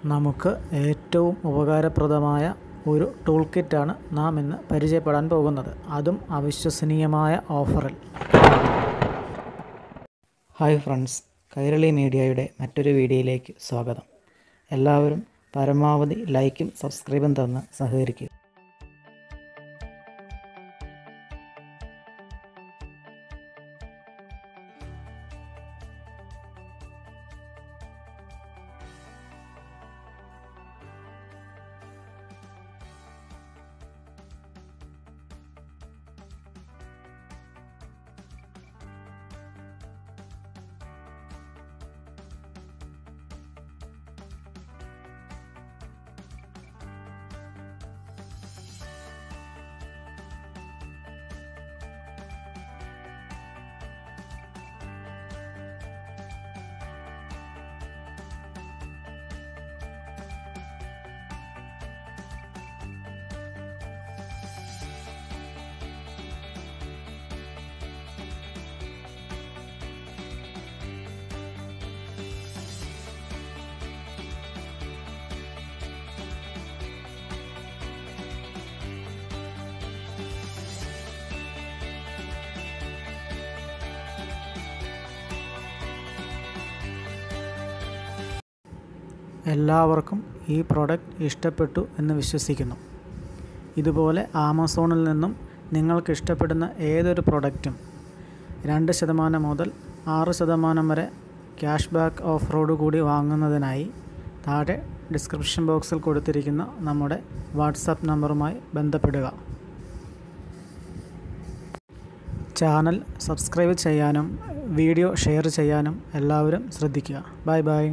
നമുക്ക് ഏറ്റവും ഉപകാരപ്രദമായ ഒരു ടൂൾ കിറ്റാണ് നാം ഇന്ന് പരിചയപ്പെടാൻ പോകുന്നത്. അതും അവിശ്വസനീയമായ ഓഫറിൽ. ഹായ് ഫ്രണ്ട്സ്, കൈരളി മീഡിയയുടെ മറ്റൊരു വീഡിയോയിലേക്ക് സ്വാഗതം. എല്ലാവരും പരമാവധി ലൈക്കും സബ്സ്ക്രൈബും തന്ന് സഹകരിക്കുക. എല്ലാവർക്കും ഈ പ്രോഡക്റ്റ് ഇഷ്ടപ്പെട്ടു എന്ന് വിശ്വസിക്കുന്നു. ഇതുപോലെ ആമസോണിൽ നിന്നും നിങ്ങൾക്ക് ഇഷ്ടപ്പെടുന്ന ഏതൊരു പ്രോഡക്റ്റും 2% മുതൽ 6% വരെ ക്യാഷ് ബാക്ക് ഓഫറോട് കൂടി വാങ്ങുന്നതിനായി താഴെ ഡിസ്ക്രിപ്ഷൻ ബോക്സിൽ കൊടുത്തിരിക്കുന്ന നമ്മുടെ വാട്സാപ്പ് നമ്പറുമായി ബന്ധപ്പെടുക. ചാനൽ സബ്സ്ക്രൈബ് ചെയ്യാനും വീഡിയോ ഷെയർ ചെയ്യാനും എല്ലാവരും ശ്രദ്ധിക്കുക. Bye bye.